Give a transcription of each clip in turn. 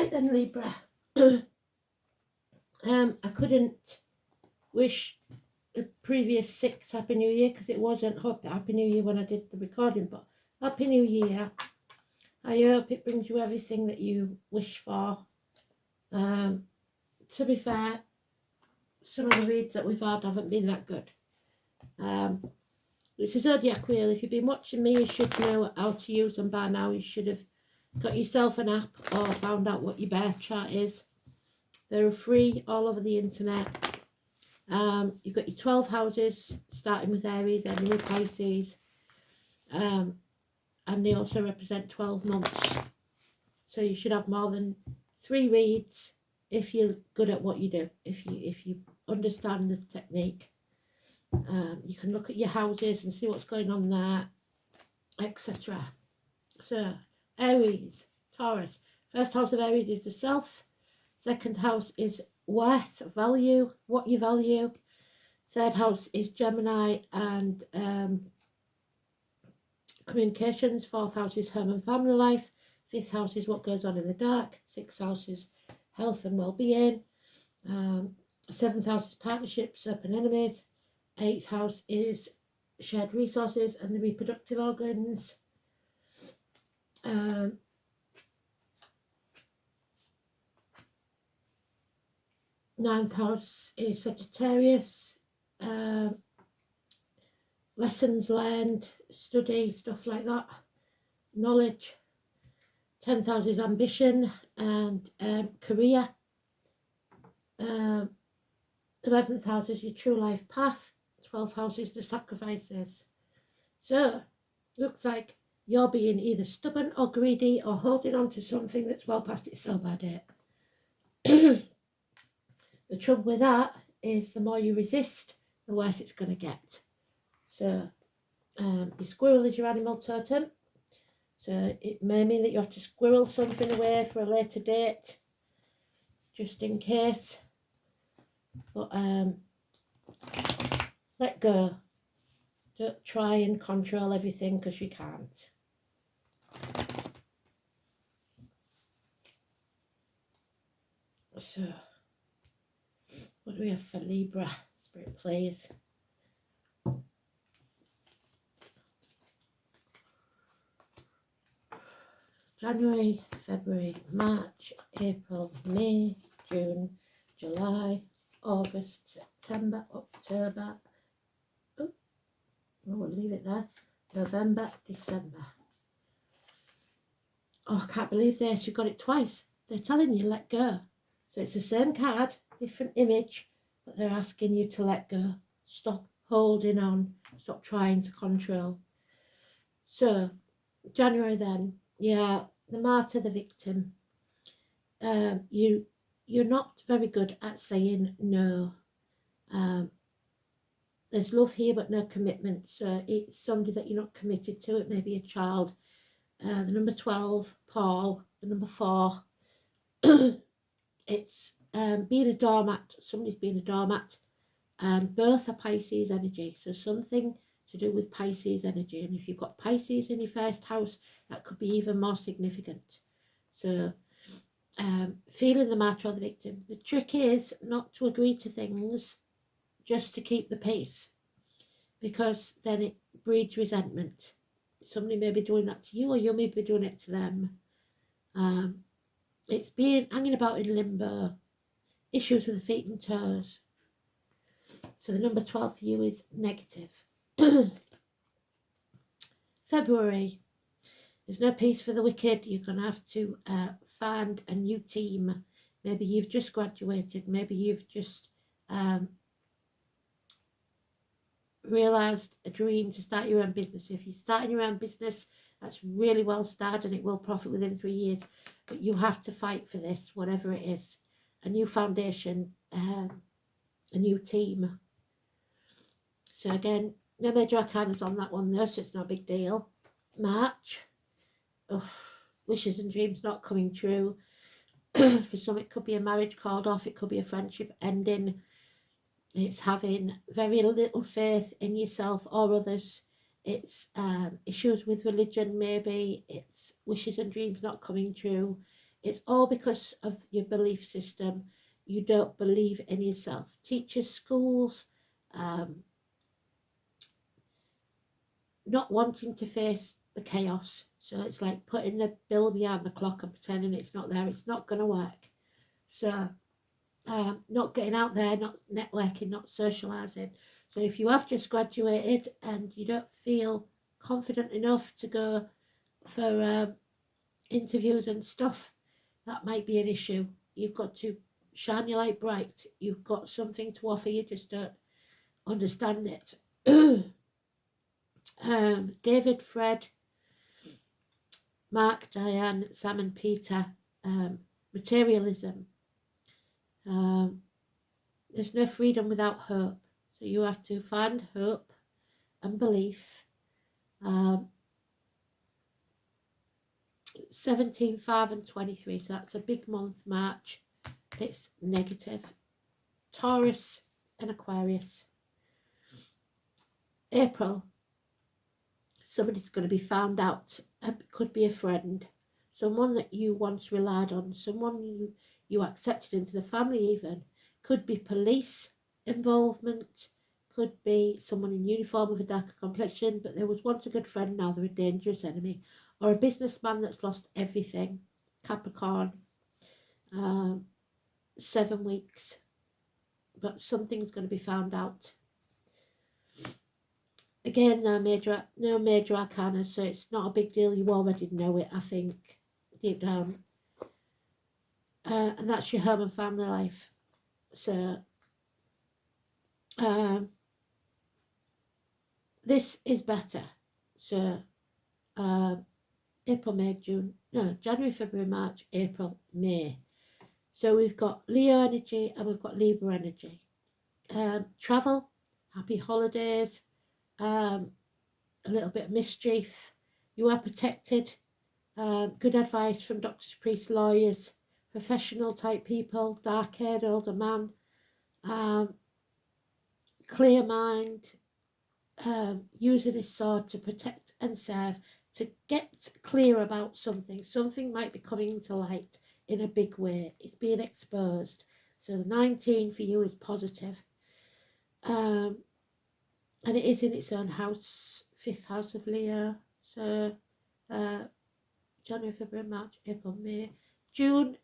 Right then, Libra. I couldn't wish the previous 6 Happy New Year because it wasn't Happy New Year when I did the recording, but Happy New Year. I hope it brings you everything that you wish for. To be fair, some of the reads that we've had haven't been that good. It's a zodiac wheel. If you've been watching me, you should know how to use them by now. You should have got yourself an app or found out what your birth chart is. They're free all over the internet. You've got your 12 houses, starting with Aries, ending with Pisces. And they also represent 12 months. So you should have more than 3 reads if you're good at what you do, if you understand the technique. You can look at your houses and see what's going on there, etc. So, Aries, Taurus. First house of Aries is the self. Second house is worth, value, what you value. Third house is Gemini and communications. Fourth house is home and family life. Fifth house is what goes on in the dark. Sixth house is health and well-being. Seventh house is partnerships, open enemies. Eighth house is shared resources and the reproductive organs. Ninth house is Sagittarius. Lessons learned, study, stuff like that. Knowledge. 10th house is ambition and career. 11th house is your true life path. 12th house is the sacrifices. So, looks like you're being either stubborn or greedy or holding on to something that's well past its sell-by date. The trouble with that is the more you resist, the worse it's going to get. So, your squirrel is your animal totem. So, it may mean that you have to squirrel something away for a later date, just in case. But, let go. Don't try and control everything because you can't. So, what do we have for Libra? Spirit, please. January, February, March, April, May, June, July, August, September, October. Oh, we'll leave it there. November, December. Oh, I can't believe this. You got it twice. They're telling you let go. So it's the same card, different image, but they're asking you to let go. Stop holding on. Stop trying to control. So, January then. Yeah, the martyr, the victim. You're not very good at saying no. There's love here but no commitment. So it's somebody that you're not committed to. It may be a child. The number 12, Paul. The number 4. It's being a doormat. Somebody's being a doormat. And both are Pisces energy. So something to do with Pisces energy. And if you've got Pisces in your first house, that could be even more significant. So feeling the martyr or the victim. The trick is not to agree to things just to keep the peace, because then it breeds resentment. Somebody may be doing that to you, or you may be doing it to them. It's being hanging about in limbo, issues with the feet and toes. So the number 12 for you is negative. February, there's no peace for the wicked. You're going to have to find a new team. Maybe you've just graduated. Maybe you've just realised a dream to start your own business. If you're starting your own business, that's really well started and it will profit within 3 years. But you have to fight for this, whatever it is. A new foundation, a new team. So again, no major arcanas on that one though, so it's not a big deal. March. Oh, wishes and dreams not coming true. For some it could be a marriage called off, it could be a friendship ending. It's having very little faith in yourself or others. It's issues with religion maybe. It's wishes and dreams not coming true. It's all because of your belief system. You don't believe in yourself. Teachers, schools, not wanting to face the chaos. So it's like putting the bill behind the clock and pretending it's not there. It's not going to work. So not getting out there, not networking, not socialising. So if you have just graduated and you don't feel confident enough to go for interviews and stuff, that might be an issue. You've got to shine your light bright. You've got something to offer, you just don't understand it. David, Fred, Mark, Diane, Sam and Peter, materialism. There's no freedom without hope. So you have to find hope and belief. 17, 5 and 23. So that's a big month, March. It's negative. Taurus and Aquarius. April. Somebody's going to be found out. It could be a friend. Someone that you once relied on. Someone you accepted into the family even. Could be police involvement. Could be someone in uniform with a darker complexion. But there was once a good friend, now they're a dangerous enemy. Or a businessman that's lost everything. Capricorn. 7 weeks. But something's going to be found out. Again, no major arcana, so it's not a big deal. You already know it, I think, deep down. And that's your home and family life. So, this is better. So, April, May, June, no, January, February, March, April, May. So we've got Leo energy and we've got Libra energy. Travel, happy holidays, a little bit of mischief. You are protected. Good advice from doctors, priests, lawyers, professional type people, dark-haired older man. Clear mind, using his sword to protect and serve, to get clear about something. Something might be coming to light in a big way. It's being exposed. So the 19 for you is positive. And it is in its own house, 5th house of Leo. So January, February, March, April, May. June,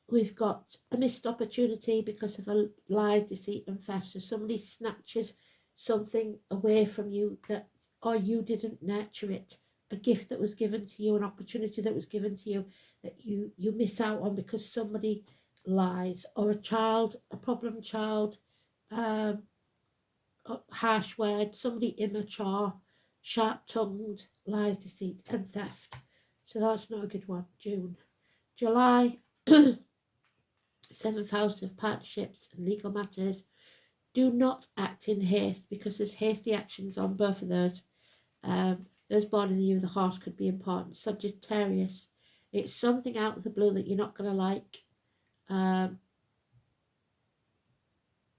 we've got a missed opportunity because of a lies, deceit and theft. So somebody snatches something away from you, that, or you didn't nurture it. A gift that was given to you, an opportunity that was given to you, that you miss out on because somebody lies. Or a child, a problem child, harsh word, somebody immature, sharp-tongued, lies, deceit and theft. So that's not a good one. June. July, 7th house of partnerships and legal matters. Do not act in haste, because there's hasty actions on both of those. Those born in the year of the horse could be important. Sagittarius, it's something out of the blue that you're not going to like.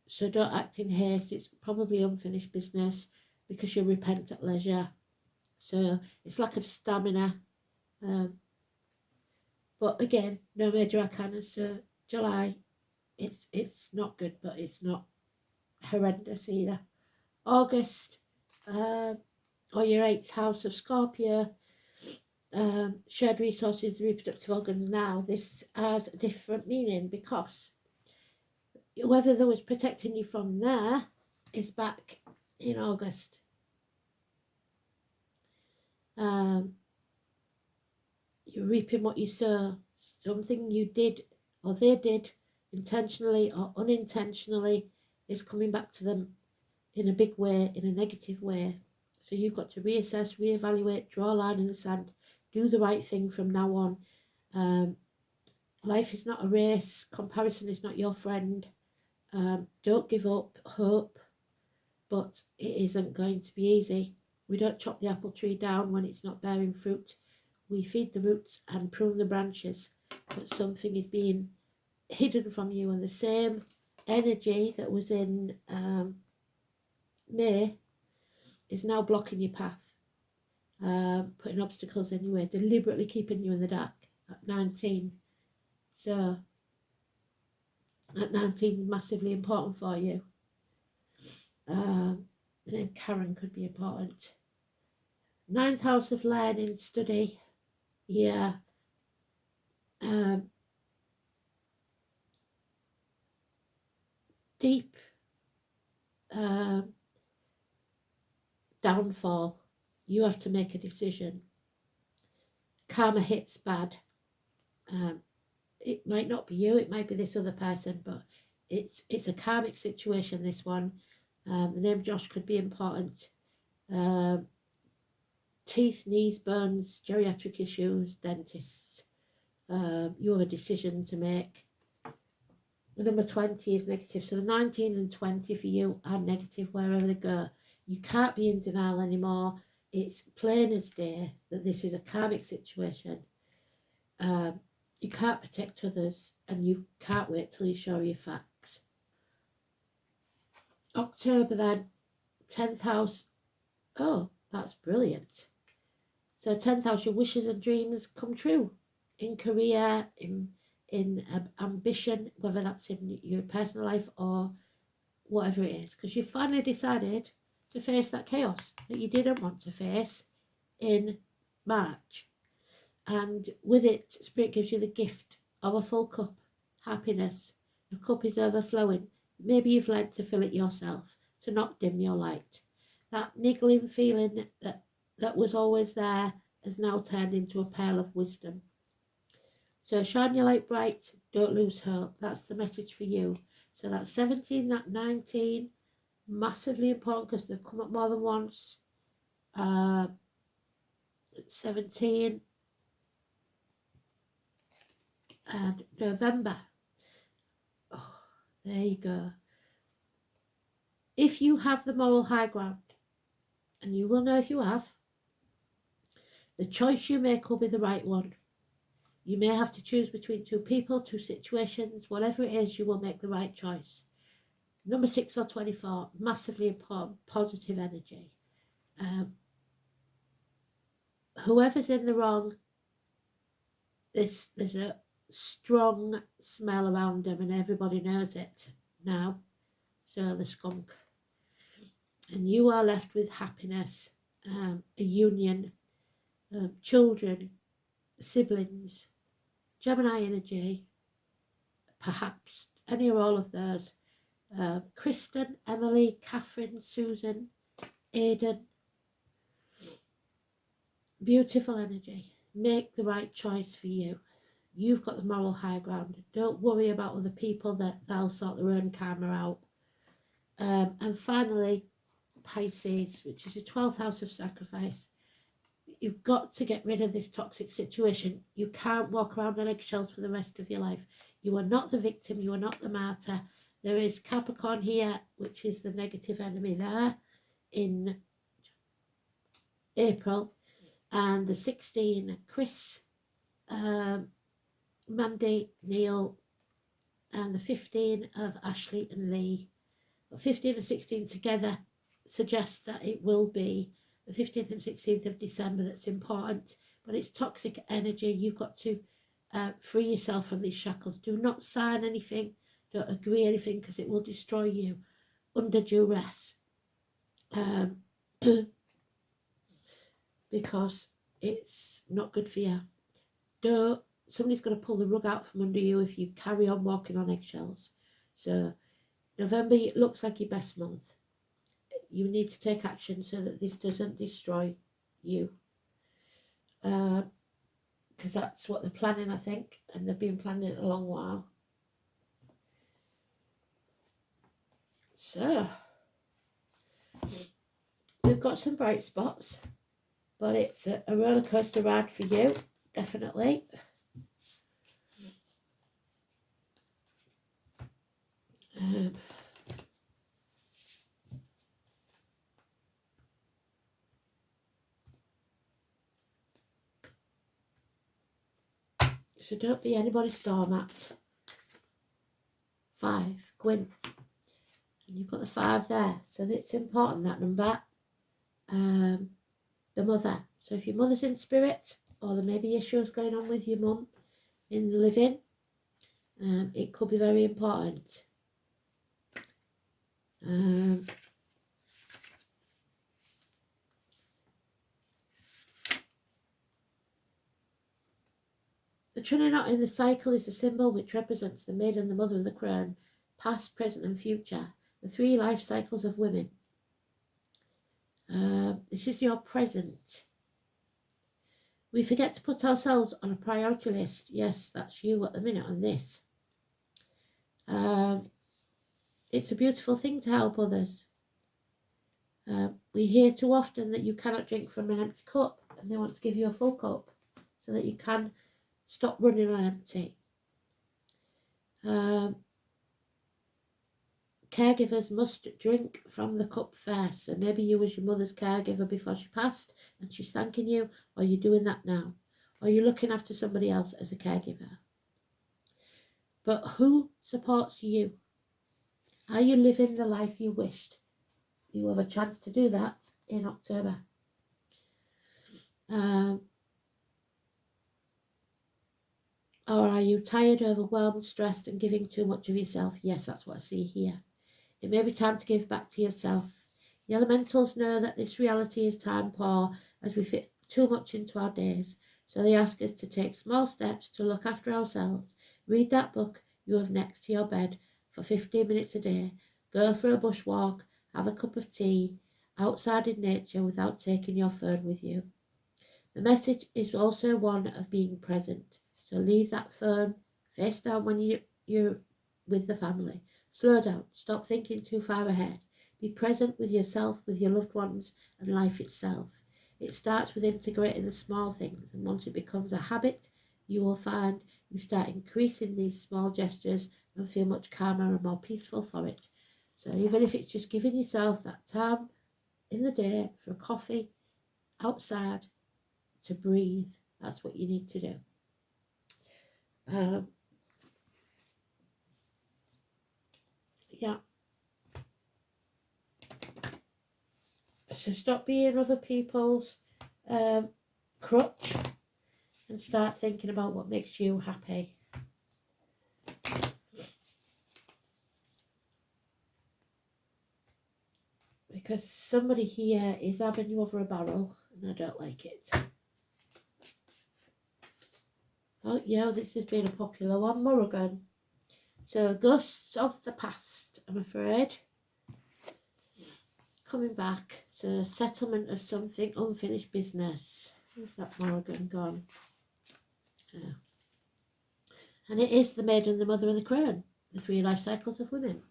So don't act in haste. It's probably unfinished business because you'll repent at leisure. So it's lack of stamina. But again, no major arcana. So July, it's not good, but it's not horrendous either. August, or your 8th house of Scorpio, shared resources, reproductive organs. Now this has a different meaning, because whoever that was protecting you from there is back in August. You're reaping what you sow. Something you did or they did intentionally or unintentionally is coming back to them in a big way, in a negative way. So you've got to reassess, reevaluate, draw a line in the sand, do the right thing from now on. Life is not a race. Comparison is not your friend. Don't give up hope, but it isn't going to be easy. We don't chop the apple tree down when it's not bearing fruit. We feed the roots and prune the branches, but something is being hidden from you, and the same energy that was in May is now blocking your path, putting obstacles in your way, deliberately keeping you in the dark. At 19, So at 19 is massively important for you. Then Karen could be important. 9th house of learning, study. Yeah. Deep downfall. You have to make a decision. Karma hits bad. It might not be you, it might be this other person, but it's a karmic situation, this one. The name Josh could be important. Teeth, knees, bones, geriatric issues, dentists. You have a decision to make. The number 20 is negative. So the 19 and 20 for you are negative wherever they go. You can't be in denial anymore. It's plain as day that this is a karmic situation. You can't protect others, and you can't wait till you show your facts. October then, 10th house. Oh, that's brilliant. So 10th house, your wishes and dreams come true. In career, in ambition, whether that's in your personal life or whatever it is. Because you finally decided to face that chaos that you didn't want to face in March. And with it, Spirit gives you the gift of a full cup, happiness. The cup is overflowing. Maybe you've learned to fill it yourself, to not dim your light. That niggling feeling that was always there has now turned into a pearl of wisdom. So shine your light bright, don't lose hope. That's the message for you. So that's 17, that 19, massively important because they've come up more than once. 17 and November. Oh, there you go. If you have the moral high ground, and you will know if you have, the choice you make will be the right one. You may have to choose between two people, two situations, whatever it is, you will make the right choice. Number 6 or 24, massively important, positive energy. Whoever's in the wrong, there's a strong smell around them and everybody knows it now. So the skunk. And you are left with happiness, a union, children, siblings, Gemini energy, perhaps any or all of those. Kristen, Emily, Catherine, Susan, Aidan. Beautiful energy. Make the right choice for you. You've got the moral high ground. Don't worry about other people, that they'll sort their own karma out. And finally, Pisces, which is your 12th house of sacrifice. You've got to get rid of this toxic situation. You can't walk around on eggshells for the rest of your life. You are not the victim. You are not the martyr. There is Capricorn here, which is the negative enemy there in April. And the 16, Chris, Mandy, Neil, and the 15 of Ashley and Lee. But 15 and 16 together suggests that it will be the 15th and 16th of December that's important, but it's toxic energy. You've got to free yourself from these shackles. Do not sign anything, don't agree anything, because it will destroy you under duress. Because it's not good for you. Somebody's going to pull the rug out from under you if you carry on walking on eggshells. So November, it looks like your best month. You need to take action so that this doesn't destroy you. Because that's what they're planning, I think, and they've been planning it a long while. So they've got some bright spots, but it's a roller coaster ride for you, definitely. So don't be anybody's doormat. 5, Gwyn. And you've got the 5 there. So it's important, that number. The mother. So if your mother's in spirit, or there may be issues going on with your mum in living, It could be very important. The trinity knot in the cycle is a symbol which represents the maiden, the mother of the crown, past, present and future, the 3 life cycles of women. This is your present. We forget to put ourselves on a priority list. Yes, that's you at the minute on this. It's a beautiful thing to help others. We hear too often that you cannot drink from an empty cup, and they want to give you a full cup so that you can stop running on empty. Caregivers must drink from the cup first. So maybe you was your mother's caregiver before she passed and she's thanking you, or you're doing that now, or you're looking after somebody else as a caregiver. But who supports you? Are you living the life you wished? You have a chance to do that in October. Or are you tired, overwhelmed, stressed and giving too much of yourself? Yes, that's what I see here. It may be time to give back to yourself. The elementals know that this reality is time poor as we fit too much into our days. So they ask us to take small steps to look after ourselves. Read that book you have next to your bed for 15 minutes a day. Go for a bushwalk, have a cup of tea, outside in nature without taking your phone with you. The message is also one of being present. So leave that phone face down when you're with the family. Slow down. Stop thinking too far ahead. Be present with yourself, with your loved ones, and life itself. It starts with integrating the small things, and once it becomes a habit, you will find you start increasing these small gestures and feel much calmer and more peaceful for it. So even if it's just giving yourself that time in the day for a coffee outside to breathe, that's what you need to do. Yeah. So stop being other people's crutch and start thinking about what makes you happy. Because somebody here is having you over a barrel and I don't like it. Oh yeah, this has been a popular one, Morrigan. So ghosts of the past, I'm afraid. Coming back, so settlement of something, unfinished business. Where's that Morrigan gone? Oh. And it is the maiden, the mother of the crown, the 3 life cycles of women.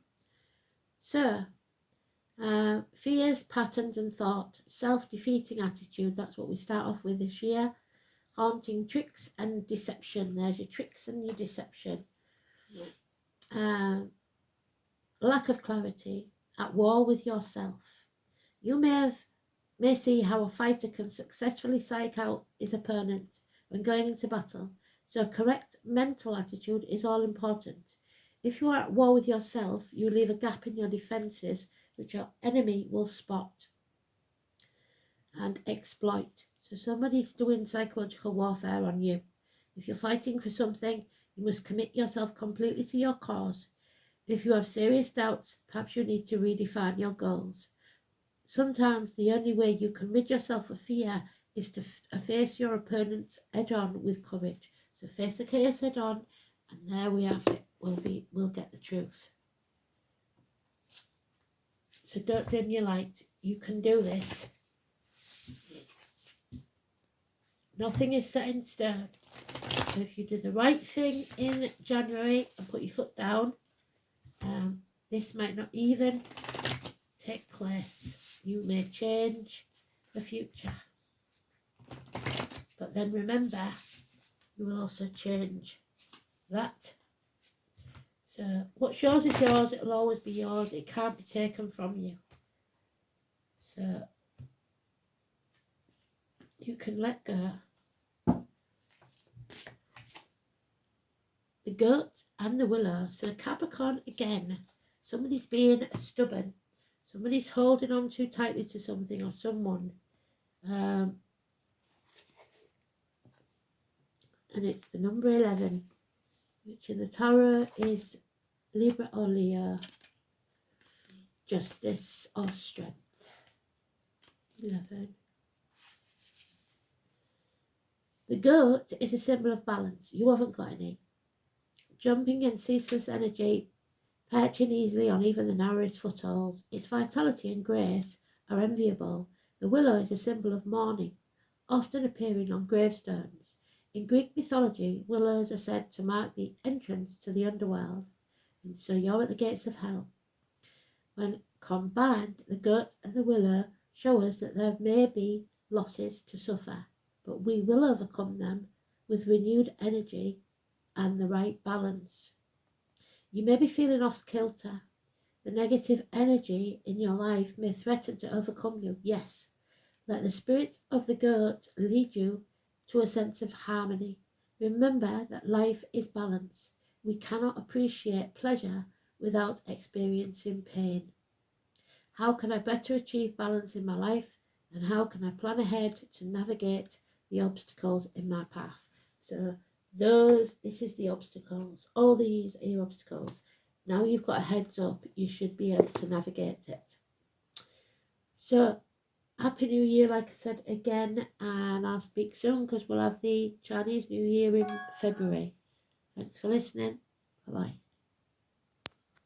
So, fears, patterns and thought, self-defeating attitude, that's what we start off with this year. Haunting tricks and deception, there's your tricks and your deception. Lack of clarity, at war with yourself. You may see how a fighter can successfully psych out his opponent when going into battle, so a correct mental attitude is all important. If you are at war with yourself, you leave a gap in your defences which your enemy will spot and exploit. So somebody's doing psychological warfare on you. If you're fighting for something, you must commit yourself completely to your cause. If you have serious doubts, perhaps you need to redefine your goals. Sometimes the only way you can rid yourself of fear is to face your opponent head on with courage. So face the chaos head on, and there we have it. We'll get the truth. So don't dim your light. You can do this. Nothing is set in stone. So if you do the right thing in January and put your foot down, this might not even take place. You may change the future. But then remember, you will also change that. So what's yours is yours. It will always be yours. It can't be taken from you. So you can let go. The goat and the willow. So Capricorn again. Somebody's being stubborn. Somebody's holding on too tightly to something or someone. And it's the number 11. which in the tarot is Libra or Leo, justice or strength. 11. The goat is a symbol of balance. You haven't got any. Jumping in ceaseless energy, perching easily on even the narrowest footholds, its vitality and grace are enviable. The willow is a symbol of mourning, often appearing on gravestones. In Greek mythology, willows are said to mark the entrance to the underworld, and so you're at the gates of hell. When combined, the goat and the willow show us that there may be losses to suffer, but we will overcome them with renewed energy and the right balance. You may be feeling off kilter. The negative energy in your life may threaten to overcome you. Yes, let the spirit of the goat lead you to a sense of harmony. Remember that life is balance. We cannot appreciate pleasure without experiencing pain. How can I better achieve balance in my life, and how can I plan ahead to navigate the obstacles in my path? So this is the obstacles. All these are your obstacles. Now you've got a heads up, you should be able to navigate it. So Happy New Year, like I said again, and I'll speak soon because we'll have the Chinese New Year in February. Thanks for listening. Bye-bye.